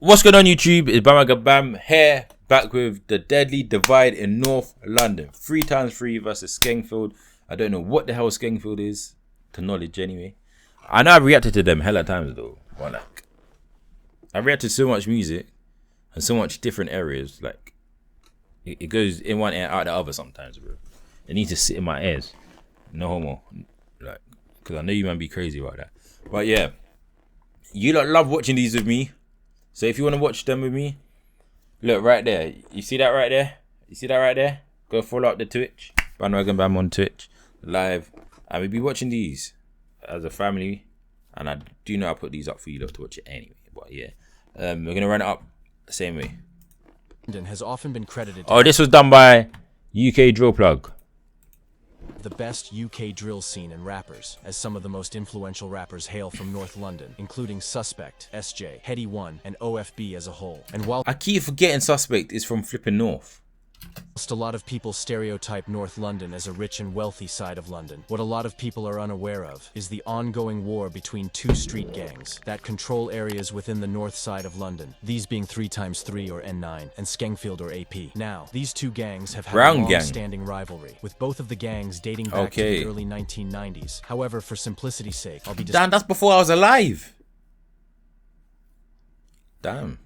What's going on YouTube? It's Bandwagonbam here, back with The Deadly Divide in North London. 3x3 versus Skengfield. I don't know what the hell Skengfield is, to knowledge anyway. I know I've reacted to them hella times though, but like, I reacted to so much music and so much different areas, like, it goes in one ear out the other sometimes, bro. It needs to sit in my ears. No homo. Like, because I know you might be crazy about that. But yeah, you lot love watching these with me. So if you want to watch them with me, look right there. You see that right there? You see that right there? Go follow up the Twitch. Bandwagonbam on Twitch. Live. And we'll be watching these as a family. And I do know I put these up for you lot to watch it anyway. But yeah. We're going to run it up the same way. London has often been credited Oh, this was done by UK Drill Plug. the best UK drill scene and rappers, as some of the most influential rappers hail from North London, including Suspect, SJ, Heady One, and OFB as a whole. And while I keep forgetting Suspect is from flipping North. a lot of people stereotype North London as a rich and wealthy side of London, what a lot of people are unaware of is the ongoing war between two street gangs that control areas within the north side of London, these being 3x3 or N9 and Skengfield or AP. Now, these two gangs have had a long-standing rivalry, with both of the gangs dating back to the early 1990s. However, for simplicity's sake, I'll be Damn, that's before I was alive. Damn.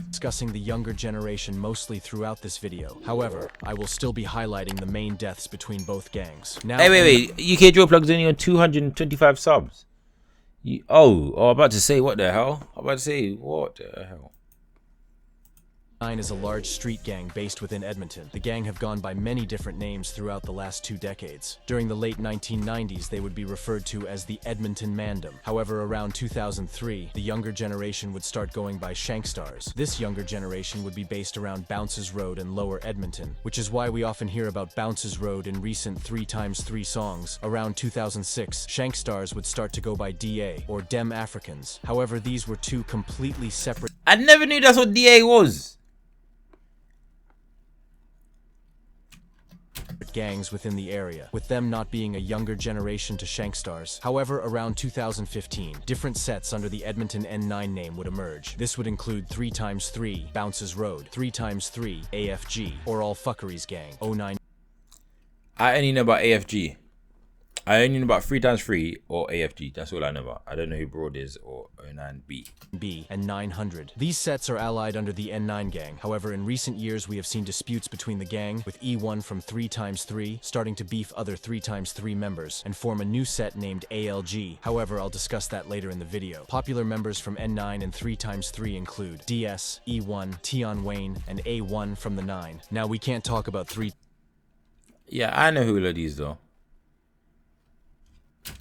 discussing the younger generation mostly throughout this video. However, I will still be highlighting the main deaths between both gangs. Now, hey, wait. UK Drill Plug's only on 225 subs. I'm about to say, what the hell? What the hell? N9 is a large street gang based within Edmonton. The gang have gone by many different names throughout the last 2 decades. During the late 1990s, they would be referred to as the Edmonton Mandem. However, around 2003, the younger generation would start going by Shankstars. This younger generation would be based around Bounces Road and Lower Edmonton, which is why we often hear about Bounces Road in recent 3x3 songs. Around 2006, Shankstars would start to go by DA, or Dem Africans. However, these were two completely separate I never knew that's what DA was. gangs within the area, with them not being a younger generation to Shankstars. However, around 2015, different sets under the Edmonton N9 name would emerge. This would include 3x3 Bounces Road, 3x3 AFG, or All Fuckeries Gang, 09. I only know about AFG. I only know about 3x3 or AFG. That's all I know about. I don't know who Broad is or 09B. B and 900. These sets are allied under the N9 gang. However, in recent years, we have seen disputes between the gang, with E1 from 3x3 starting to beef other 3x3 members and form a new set named ALG. However, I'll discuss that later in the video. Popular members from N9 and 3x3 include DS, E1, Tion Wayne, and A1 from the 9. Now, we can't talk about 3 Yeah, I know who all of these though.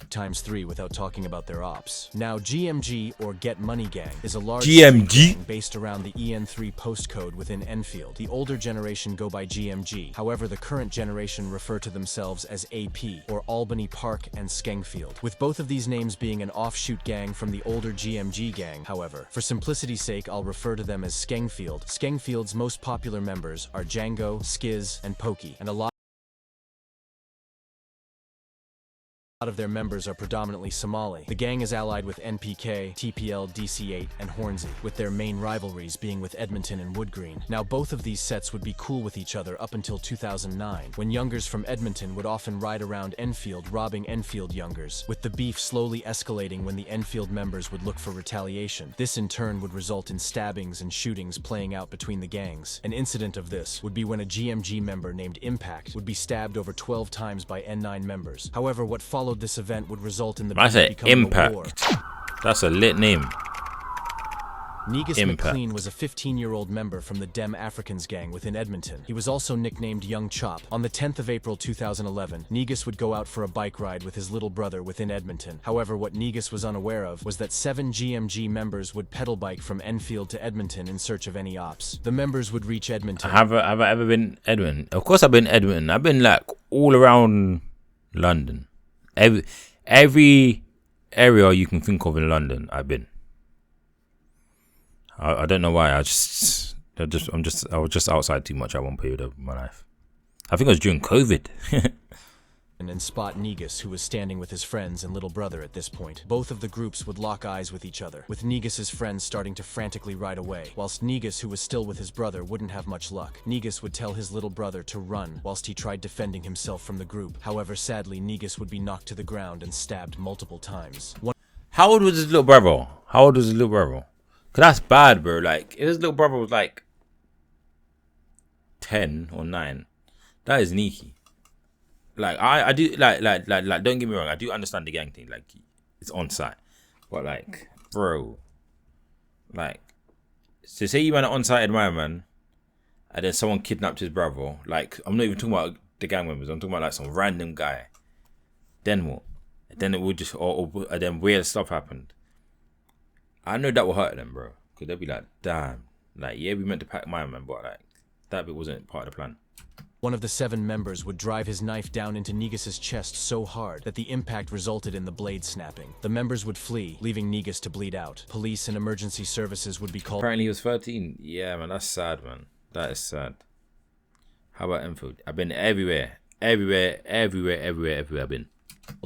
x3 without talking about their ops. Now, GMG, or Get Money Gang, is a large GMG gang based around the EN3 postcode within Enfield. The older generation go by GMG. However, the current generation refer to themselves as AP, or Albany Park and Skengfield, with both of these names being an offshoot gang from the older GMG gang. However, for simplicity's sake, I'll refer to them as Skengfield. Skengfield's most popular members are Django, Skiz, and Pokey, and a lot of their members are predominantly Somali. The gang is allied with NPK, TPL, DC8, and Hornsey, with their main rivalries being with Edmonton and Woodgreen. Now, both of these sets would be cool with each other up until 2009, when youngers from Edmonton would often ride around Enfield robbing Enfield youngers, with the beef slowly escalating when the Enfield members would look for retaliation. This in turn would result in stabbings and shootings playing out between the gangs. An incident of this would be when a GMG member named Impact would be stabbed over 12 times by N9 members. However, what followed this event would result in the I said becoming Impact. a war. That's a lit name. Negus Impact. McLean was a 15-year-old member from the Dem Africans gang within Edmonton. He was also nicknamed Young Chop. On the 10th of April 2011, Negus would go out for a bike ride with his little brother within Edmonton. However, what Negus was unaware of was that 7 GMG members would pedal bike from Enfield to Edmonton in search of any ops. The members would reach Edmonton. Have I ever been Edmonton? Of course I've been Edmonton. I've been like all around London. Every area you can think of in London, I've been. I don't know why. I was just outside too much at one period of my life. I think it was during COVID. and spot Negus, who was standing with his friends and little brother at this point. Both of the groups would lock eyes with each other, with Negus's friends starting to frantically ride away, whilst Negus, who was still with his brother, wouldn't have much luck. Negus would tell his little brother to run, whilst he tried defending himself from the group. However, sadly, Negus would be knocked to the ground and stabbed multiple times. How old was his little brother? How old was his little brother? Cause that's bad, bro. Like, if his little brother was like 10 or 9, that is sneaky. Like, I do like don't get me wrong, I do understand the gang thing, like it's on site. But like, bro, like, so say you went on site man and then someone kidnapped his brother, like, I'm not even talking about the gang members, I'm talking about like some random guy. Then what? Then it would just or then weird stuff happened. I know that will hurt them, bro. Cause they'll be like, damn, like, yeah, we meant to pack my man, but like that bit wasn't part of the plan. One of the 7 members would drive his knife down into Negus's chest so hard that the impact resulted in the blade snapping. The members would flee, leaving Negus to bleed out. Police and emergency services would be called. Apparently he was 13. Yeah, man, that's sad, man. That is sad. How about Enfield? I've been everywhere. I've been.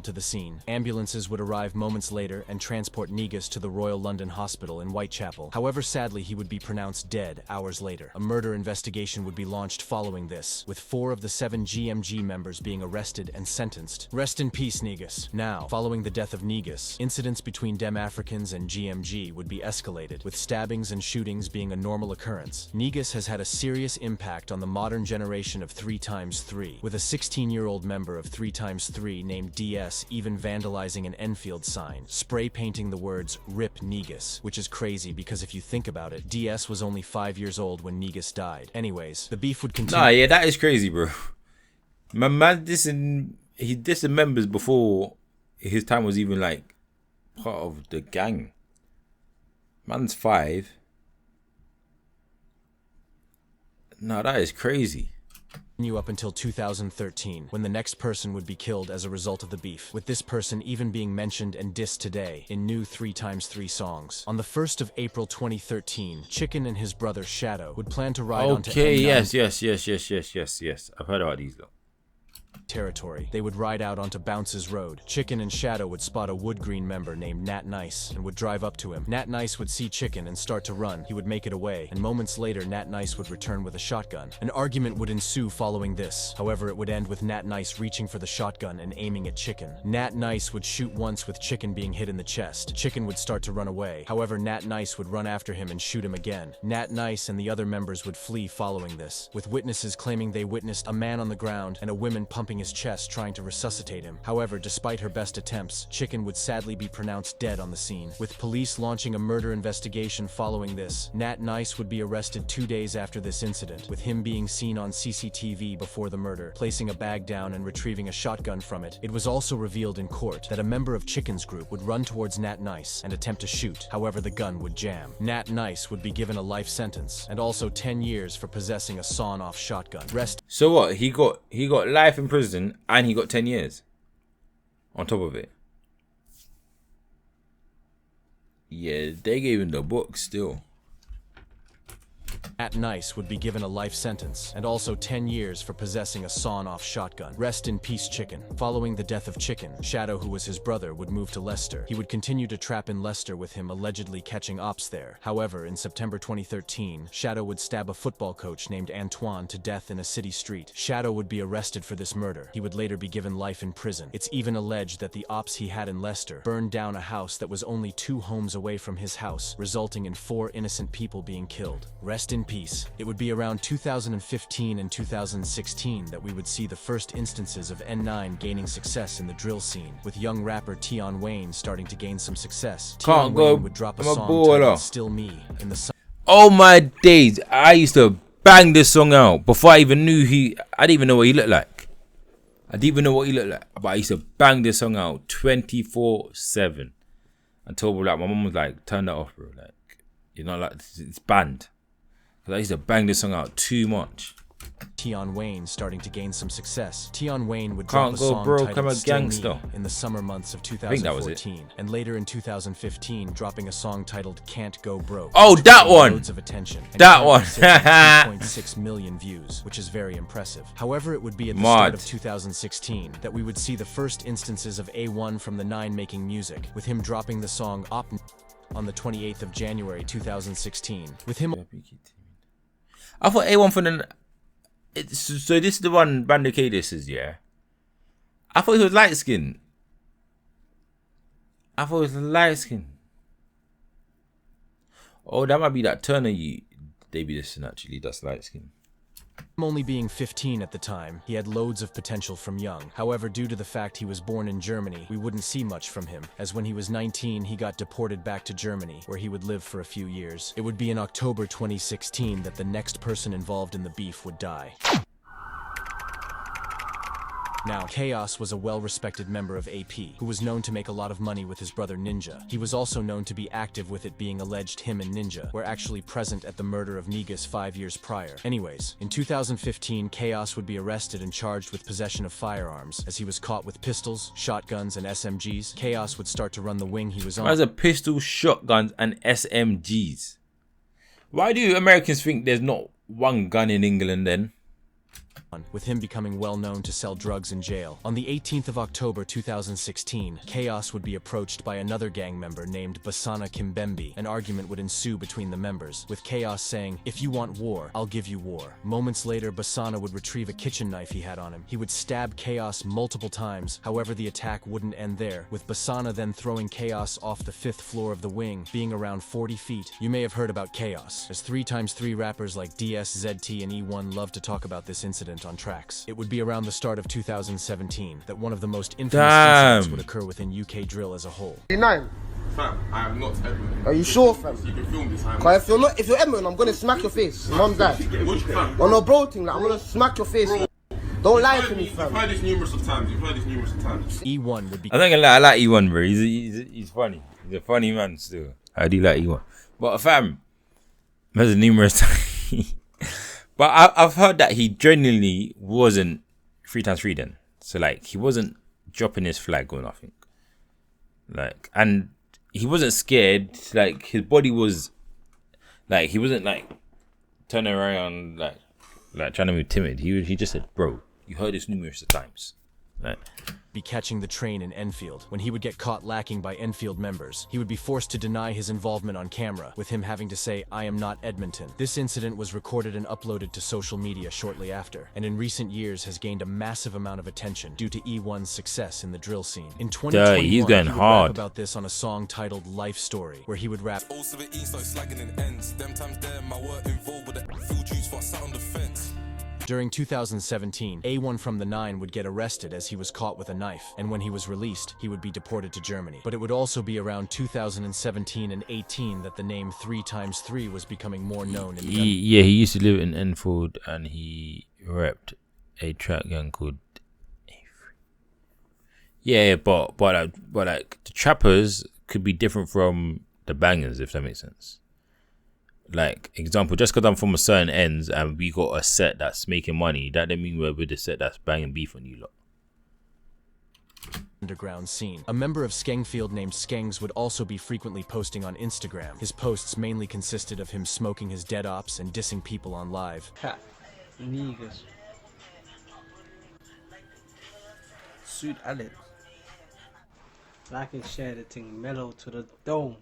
To the scene. Ambulances would arrive moments later and transport Negus to the Royal London Hospital in Whitechapel. However, sadly, he would be pronounced dead hours later. A murder investigation would be launched following this, with 4 of the 7 GMG members being arrested and sentenced. Rest in peace, Negus. Now, following the death of Negus, incidents between Dem Africans and GMG would be escalated, with stabbings and shootings being a normal occurrence. Negus has had a serious impact on the modern generation of 3x3, with a 16-year-old member of 3x3 named DS even vandalizing an Enfield sign, spray painting the words "Rip Negus," which is crazy because if you think about it, DS was only 5 years old when Negus died. Anyways, the beef would continue. Nah, yeah, that is crazy, bro. My man he dissed members before his time was even like part of the gang. Man's 5. Nah, that is crazy. Up until 2013, when the next person would be killed as a result of the beef, with this person even being mentioned and dissed today in new 3x3 songs. On the 1st of April 2013, Chicken and his brother Shadow would plan to ride onto N9. Yes. I've heard about these though. Territory. They would ride out onto Bounce's Road. Chicken and Shadow would spot a Wood Green member named Nat Nice and would drive up to him. Nat Nice would see Chicken and start to run. He would make it away, and moments later Nat Nice would return with a shotgun. An argument would ensue following this. However, it would end with Nat Nice reaching for the shotgun and aiming at Chicken. Nat Nice would shoot once with Chicken being hit in the chest. Chicken would start to run away. However, Nat Nice would run after him and shoot him again. Nat Nice and the other members would flee following this, with witnesses claiming they witnessed a man on the ground and a woman pumping his chest trying to resuscitate him. However, despite her best attempts, Chicken would sadly be pronounced dead on the scene. With police launching a murder investigation following this, Nat Nice would be arrested 2 days after this incident, with him being seen on CCTV before the murder, placing a bag down and retrieving a shotgun from it. It was also revealed in court that a member of Chicken's group would run towards Nat Nice and attempt to shoot. However, the gun would jam. Nat Nice would be given a life sentence and also 10 years for possessing a sawn-off shotgun. So what? He got life in prison and he got 10 years on top of it. Yeah, they gave him the book still. Nat Nice would be given a life sentence and also 10 years for possessing a sawn-off shotgun. Rest in peace, Chicken. Following the death of Chicken, Shadow, who was his brother, would move to Leicester. He would continue to trap in Leicester with him allegedly catching ops there. However, in September 2013, Shadow would stab a football coach named Antoine to death in a city street. Shadow would be arrested for this murder. He would later be given life in prison. It's even alleged that the ops he had in Leicester burned down a house that was only 2 homes away from his house, resulting in 4 innocent people being killed. Rest in peace. It would be around 2015 and 2016 that we would see the first instances of N9 gaining success in the drill scene, with young rapper Tion starting to gain some success. Can't go. Would drop a I'm a song baller. titled Still Me in the sun. Oh my days, I used to bang this song out before I even knew I didn't even know what he looked like. But I used to bang this song out 24/7 until like my mom was like, turn that off, bro. Like, you know, like it's banned. Because I used to bang this song out too much. Tion Wayne starting to gain some success. Tion Wayne would drop Can't a go song broke, titled I'm a Still gangster. Me in the summer months of think that was it. 2014, and later in 2015 dropping a song titled Can't Go Broke. Oh, which that gained one! Loads of attention. And That currently one. sits at 3.6 million views, which is very impressive. However, it would be at the start of 2016 that we would see the first instances of A1 from the 9 making music, with him dropping the song Op on the 28th of January 2016. With him I thought A1 for the. So this is the one Bando K this is, yeah? I thought he was light skinned. I thought he was light skinned. Oh, that might be that Turner they be listening actually, that's light skinned. only being 15 at the time, he had loads of potential from young. However, due to the fact he was born in Germany, we wouldn't see much from him, as when he was 19, he got deported back to Germany, where he would live for a few years. It would be in October 2016 that the next person involved in the beef would die. Now, Chaos was a well-respected member of AP, who was known to make a lot of money with his brother Ninja. He was also known to be active with it being alleged him and Ninja were actually present at the murder of Negus 5 years prior. Anyways, in 2015, Chaos would be arrested and charged with possession of firearms. As he was caught with pistols, shotguns, and SMGs, Chaos would start to run the wing he was on. As a pistol, shotguns, and SMGs. Why do Americans think there's not one gun in England then? With him becoming well known to sell drugs in jail. On the 18th of October 2016, Chaos would be approached by another gang member named Basana Kimbembe. An argument would ensue between the members, with Chaos saying, "If you want war, I'll give you war." Moments later, Basana would retrieve a kitchen knife he had on him. He would stab Chaos multiple times, however the attack wouldn't end there, with Basana then throwing Chaos off the 5th floor of the wing, being around 40 feet. You may have heard about Chaos, as 3x3 rappers like DSZT and E1 love to talk about this incident on tracks. It would be around the start of 2017 that one of the most infamous incidents would occur within UK drill as a whole. 9. Fam, I am not Edmund. Are you sure, fam? You can film this. Cause if you're Edmund, I'm gonna smack your face. Mum's dad. On a bro thing, like I'm gonna smack your face. Bro. Don't lie to me, fam. You've heard this numerous of times. E1 would be. I think I like E1, bro. He's funny. He's a funny man still. I do like E1. But fam, there's numerous times. But I've heard that he genuinely wasn't 3x3 then. So like he wasn't dropping his flag or nothing. Like, and he wasn't scared. Like his body was like, he wasn't like turning around like trying to be timid. He just said, "Bro, you heard this numerous times." Like, be catching the train in Enfield. When he would get caught lacking by Enfield members, he would be forced to deny his involvement on camera, with him having to say, "I am not Edmonton." This incident was recorded and uploaded to social media shortly after, and in recent years has gained a massive amount of attention due to E1's success in the drill scene. In 2021, he's going he would hard. rap about this on a song titled Life Story, where he would rap, During 2017, A1 from the 9 would get arrested as he was caught with a knife, and when he was released, he would be deported to Germany. But it would also be around 2017 and 18 that the name 3x3 was becoming more known in the he used to live in Enfield and he repped a track gang called but like the trappers could be different from the bangers, if that makes sense. Like, example, just because I'm from a certain ends and we got a set that's making money, that doesn't mean we're with a set that's banging beef on you lot. underground scene. A member of Skengfield named Skengs would also be frequently posting on Instagram. His posts mainly consisted of him smoking his dead ops and dissing people on live. Niggas. Suit Alex. Like and share the thing mellow to the dome.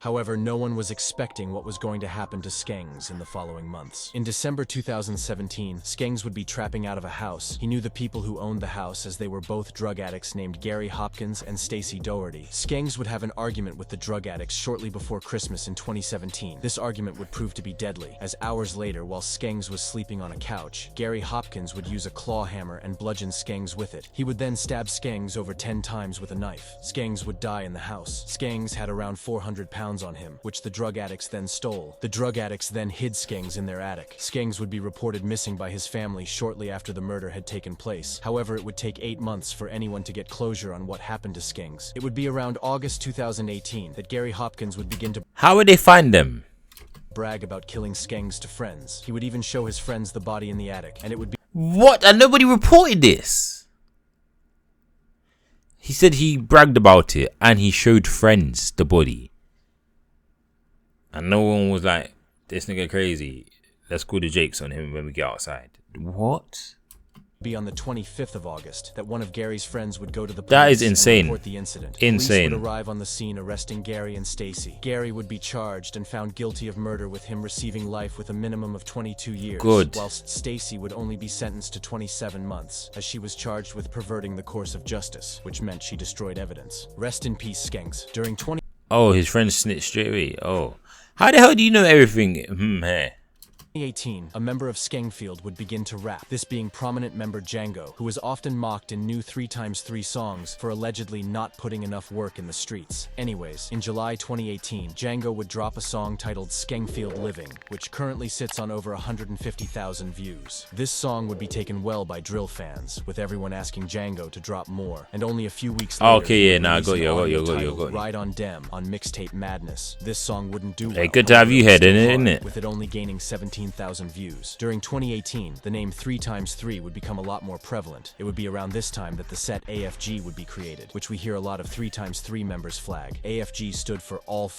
However, no one was expecting what was going to happen to Skengs in the following months. In December 2017, Skengs would be trapping out of a house. He knew the people who owned the house as they were both drug addicts named Gary Hopkins and Stacy Doherty. Skengs would have an argument with the drug addicts shortly before Christmas in 2017. This argument would prove to be deadly, as hours later, while Skengs was sleeping on a couch, Gary Hopkins would use a claw hammer and bludgeon Skengs with it. He would then stab Skengs over 10 times with a knife. Skengs would die in the house. Skengs had around 400 pounds on him, which the drug addicts then stole. The drug addicts then hid Skengs in their attic. Skengs would be reported missing by his family shortly after the murder had taken place. However, it would take 8 months for anyone to get closure on what happened to Skengs. It would be around August 2018 that Gary Hopkins would begin to How would they find them? brag about killing Skengs to friends. He would even show his friends the body in the attic, and it would be What? And nobody reported this. He said he bragged about it and he showed friends the body. And no one was like, this nigga crazy. Let's call the Jakes on him when we get outside. What? be on the 25th of August that one of Gary's friends would go to the police That is insane. and report the incident. Insane. Police would arrive on the scene arresting Gary and Stacy. Gary would be charged and found guilty of murder, with him receiving life with a minimum of 22 years. Good. Whilst Stacy would only be sentenced to 27 months, as she was charged with perverting the course of justice, which meant she destroyed evidence. Rest in peace, Skengs. During 20 Oh, his friend snitched straight away. Oh. How the hell do you know everything? Hey. 2018, a member of Skengfield would begin to rap, this being prominent member Django, who was often mocked in new 3x3 songs for allegedly not putting enough work in the streets. Anyways, in July 2018, Django would drop a song titled Skengfield Living, which currently sits on over 150,000 views. This song would be taken well by drill fans, with everyone asking Django to drop more, and only a few weeks later, Okay, yeah, nah, I released got an you, audio I got you. titled Ride on Dem on Mixtape Madness. This song wouldn't do well. Hey, good to have you however, here, it was still isn't hard, it? with it only gaining 17,000 views. During 2018, the name 3x3 would become a lot more prevalent. It would be around this time that the set AFG would be created, which we hear a lot of 3x3 members flag. AFG stood for All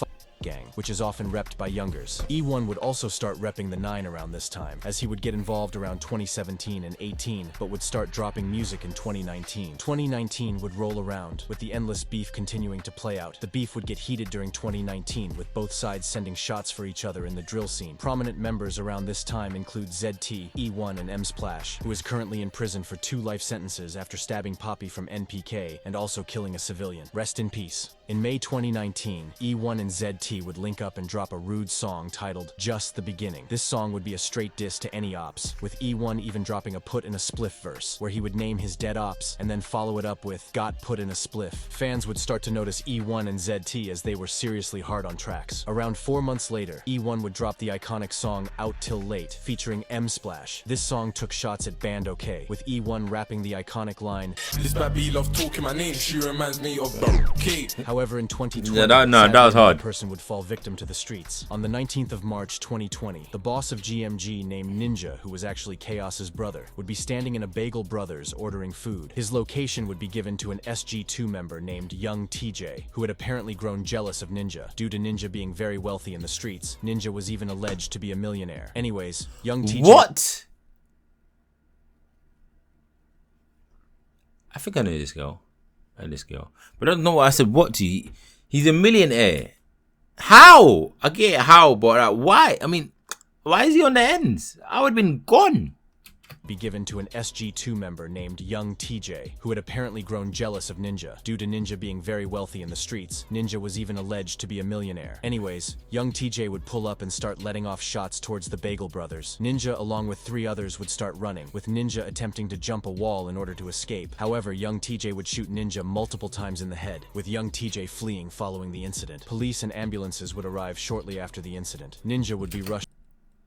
Gang, which is often repped by youngers. E1 would also start repping the 9 around this time, as he would get involved around 2017 and 18, but would start dropping music in 2019. 2019 would roll around, with the endless beef continuing to play out. The beef would get heated during 2019, with both sides sending shots for each other in the drill scene. Prominent members around this time include ZT, E1, and M-Splash, who is currently in prison for 2 life sentences after stabbing Poppy from NPK and also killing a civilian. Rest in peace. In May 2019, E1 and ZT would link up and drop a rude song titled Just the Beginning. This song would be a straight diss to any ops, with E1 even dropping a put in a spliff verse, where he would name his dead ops and then follow it up with got put in a spliff. Fans would start to notice E1 and ZT as they were seriously hard on tracks. Around 4 months later, E1 would drop the iconic song Out Till Late, featuring M-Splash. This song took shots at Band OK, with E1 rapping the iconic line, This baby love talking my name, she reminds me of Kate. However, in 2020, Yeah, that was sadly, hard. one person would fall victim to the streets. On the 19th of March 2020, the boss of GMG named Ninja, who was actually Chaos's brother, would be standing in a Bagel Brothers ordering food. His location would be given to an SG2 member named Young TJ, who had apparently grown jealous of Ninja. Due to Ninja being very wealthy in the streets, Ninja was even alleged to be a millionaire. Anyways, Young TJ... What? I think I know this girl. But I don't know what I said. What to you? He's a millionaire. How? I get how, but why? I mean, why is he on the ends? I would have been gone. Be given to an SG2 member named Young TJ, who had apparently grown jealous of Ninja. Due to Ninja being very wealthy in the streets, Ninja was even alleged to be a millionaire. Anyways, Young TJ would pull up and start letting off shots towards the Bagel Brothers. Ninja, along with 3 others, would start running, with Ninja attempting to jump a wall in order to escape. However, Young TJ would shoot Ninja multiple times in the head, with Young TJ fleeing following the incident. Police and ambulances would arrive shortly after the incident. Ninja would be rushed.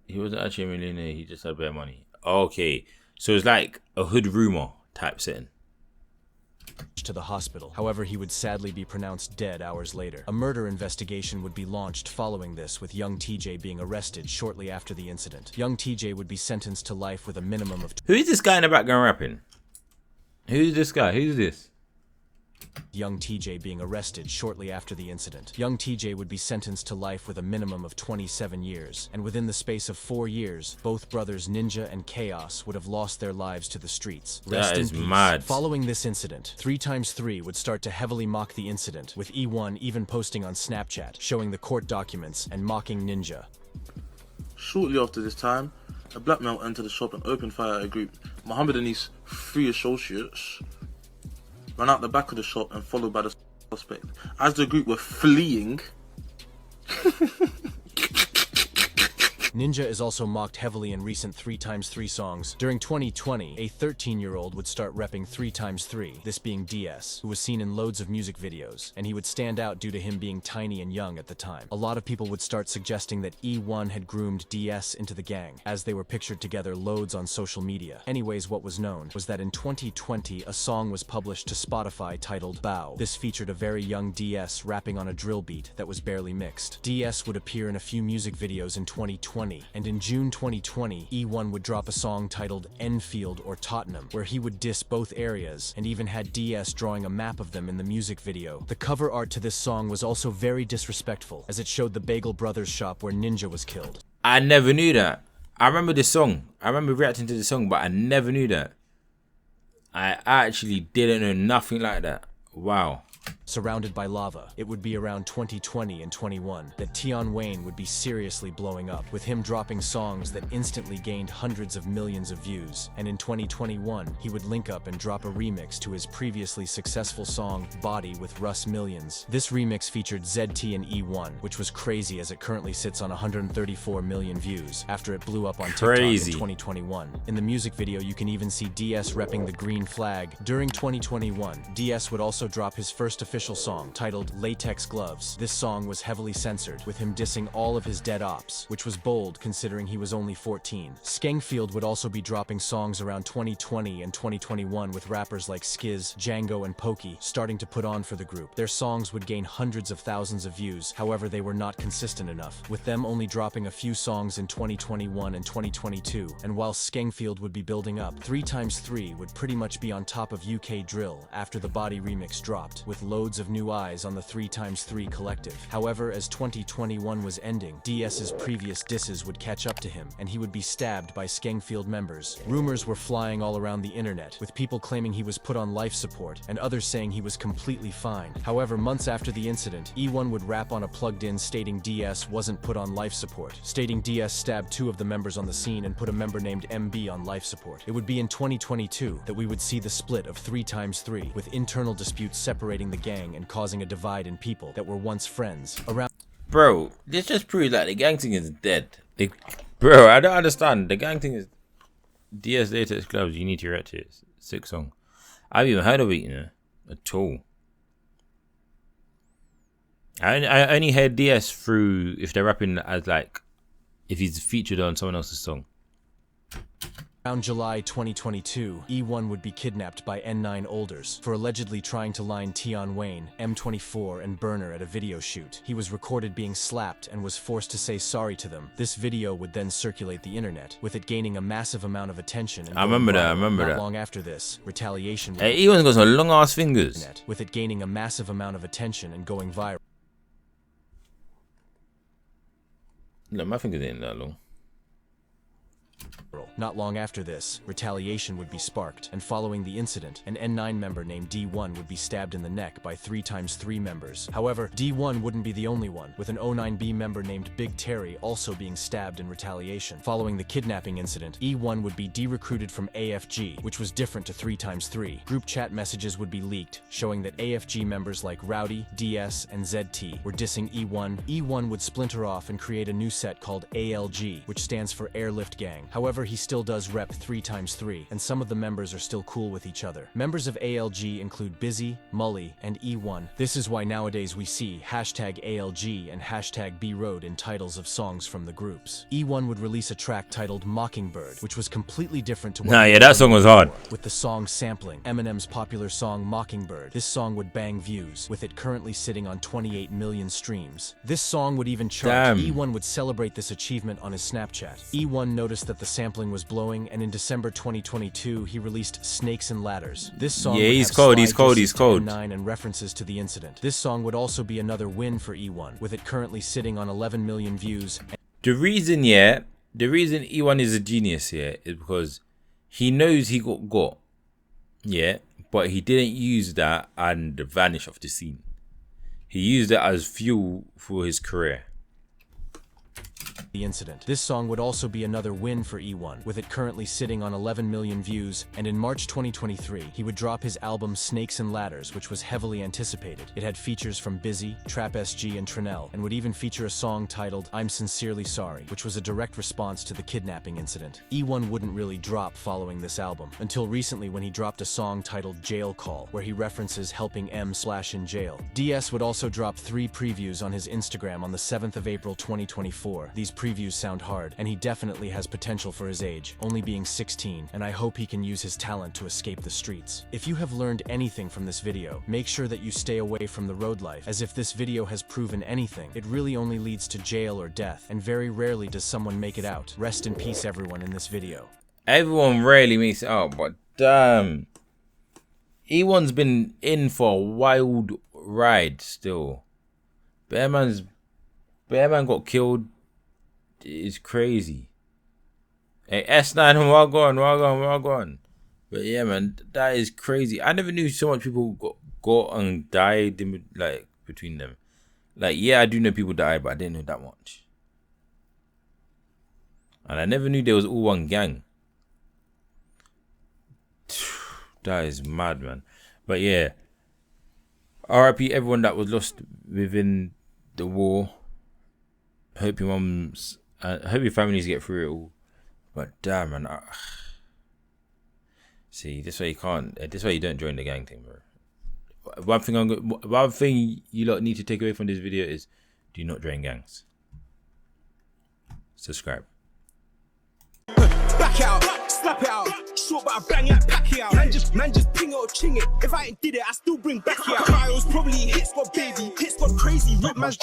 He wasn't actually a millionaire. He just had bare money. Okay, so it's like a hood rumor type setting. To the hospital. However, he would sadly be pronounced dead hours later. A murder investigation would be launched following this, with Young TJ being arrested shortly after the incident. Young TJ would be sentenced to life with a minimum of... Who is this guy in the background rapping? Who's this guy? Who's this? Young TJ being arrested shortly after the incident. Young TJ would be sentenced to life with a minimum of 27 years, and within the space of 4 years, both brothers Ninja and Chaos would have lost their lives to the streets. Rest That in is peace. mad. Following this incident, 3x3 would start to heavily mock the incident, with E1 even posting on Snapchat, showing the court documents and mocking Ninja. Shortly after this time, a black male entered the shop and opened fire at a group. Muhammad and his 3 associates ran out the back of the shop and followed by the suspect. As the group were fleeing, Ninja is also mocked heavily in recent 3x3 songs. During 2020, a 13-year-old would start repping 3x3, this being DS, who was seen in loads of music videos, and he would stand out due to him being tiny and young at the time. A lot of people would start suggesting that E1 had groomed DS into the gang, as they were pictured together loads on social media. Anyways, what was known was that in 2020, a song was published to Spotify titled Bow. This featured a very young DS rapping on a drill beat that was barely mixed. DS would appear in a few music videos in 2020, and in June 2020, E1 would drop a song titled Enfield or Tottenham, where he would diss both areas, and even had DS drawing a map of them in the music video. The cover art to this song was also very disrespectful, as it showed the Bagel Brothers shop where Ninja was killed. I never knew that. I remember this song. I remember reacting to the song, but I never knew that. I actually didn't know nothing like that. Wow. Surrounded by lava, it would be around 2020 and 21 that Tion Wayne would be seriously blowing up, with him dropping songs that instantly gained hundreds of millions of views. And in 2021, he would link up and drop a remix to his previously successful song Body with Russ Millions. This remix featured ZT and E1, which was crazy as it currently sits on 134 million views after it blew up on TikTok in 2021. In the music video, you can even see DS repping the green flag. During 2021, DS would also drop his first official song titled Latex Gloves. This song was heavily censored, with him dissing all of his dead ops, which was bold considering he was only 14. Skengfield would also be dropping songs around 2020 and 2021 with rappers like Skiz, Django, and Pokey starting to put on for the group. Their songs would gain hundreds of thousands of views, however they were not consistent enough, with them only dropping a few songs in 2021 and 2022, and while Skengfield would be building up, 3x3 would pretty much be on top of UK Drill after the Body remix dropped, with loads of new eyes on the 3x3 collective. However, as 2021 was ending, DS's previous disses would catch up to him, and he would be stabbed by Skengfield members. Rumors were flying all around the internet, with people claiming he was put on life support, and others saying he was completely fine. However, months after the incident, E1 would rap on a plugged-in stating DS wasn't put on life support, stating DS stabbed two of the members on the scene and put a member named MB on life support. It would be in 2022 that we would see the split of 3x3, with internal disputes separating the gang and causing a divide in people that were once friends. Bro, this just proves that the gang thing is dead. Bro, I don't understand. The gang thing is DS Latex Gloves. You need to react to it. Sick song. I haven't even heard of it, you know, at all. I only heard DS through if they're rapping as like if he's featured on someone else's song. Around July 2022, E1 would be kidnapped by N9 Olders for allegedly trying to line Tion Wayne, M24, and Burner at a video shoot. He was recorded being slapped and was forced to say sorry to them. This video would then circulate the internet, with it gaining a massive amount of attention. And I remember that. Not long after this, retaliation would E1's got some long ass fingers. With it gaining a massive amount of attention and going viral. Look, my fingers ain't that long. Not long after this, retaliation would be sparked, and following the incident, an N9 member named D1 would be stabbed in the neck by 3x3 members. However, D1 wouldn't be the only one, with an 09B member named Big Terry also being stabbed in retaliation. Following the kidnapping incident, E1 would be de-recruited from AFG, which was different to 3x3. Group chat messages would be leaked, showing that AFG members like Rowdy, DS, and ZT were dissing E1. E1 would splinter off and create a new set called ALG, which stands for Airlift Gang. However, he still does rep 3x3, and some of the members are still cool with each other. Members of ALG include Busy, Mully, and E1. This is why nowadays we see #ALG and #BRoad in titles of songs from the groups. E1 would release a track titled Mockingbird, which was completely different to what that song was hard. With the song sampling Eminem's popular song Mockingbird. This song would bang views, with it currently sitting on 28 million streams. This song would even chart. E1 would celebrate this achievement on his Snapchat. E1 noticed that the sampling was blowing, and in December 2022 he released Snakes and Ladders. This song would he's have cold, slide he's cold. N9 and references to the incident. This song would also be another win for E1, with it currently sitting on 11 million views. The reason E1 is a genius here is because he knows he got, but he didn't use that and vanish off the scene. He used it as fuel for his career. the incident. This song would also be another win for E1, with it currently sitting on 11 million views, and in March 2023, he would drop his album Snakes and Ladders, which was heavily anticipated. It had features from Busy, Trap SG, and Trinell, and would even feature a song titled I'm Sincerely Sorry, which was a direct response to the kidnapping incident. E1 wouldn't really drop following this album, until recently when he dropped a song titled Jail Call, where he references helping M/in jail. DS would also drop 3 previews on his Instagram on the 7th of April 2024. These previews sound hard, and he definitely has potential for his age, only being 16, and I hope he can use his talent to escape the streets. If you have learned anything from this video, make sure that you stay away from the road life, as if this video has proven anything, it really only leads to jail or death, and very rarely does someone make it out. Rest in peace everyone in this video. Everyone rarely makes it out, but damn. E1's been in for a wild ride still. Bearman got killed. It's crazy. Hey, S9, Wagwan. But yeah, man, that is crazy. I never knew so much people got and died in, like, between them. Like, yeah, I do know people died, but I didn't know that much. And I never knew there was all one gang. That is mad, man. But yeah, RIP everyone that was lost within the war. Hope your mums, hope your families get through it all. But damn, man. See, this way you can't. This way you don't join the gang thing, bro. One thing you lot need to take away from this video is, do not join gangs. Subscribe. Back out, slap it out, short but I bang like Pacquiao. Man just ping it or ching it. If I ain't did it, I still bring back out. Kyle's probably hits got baby, hits got crazy, rip man's.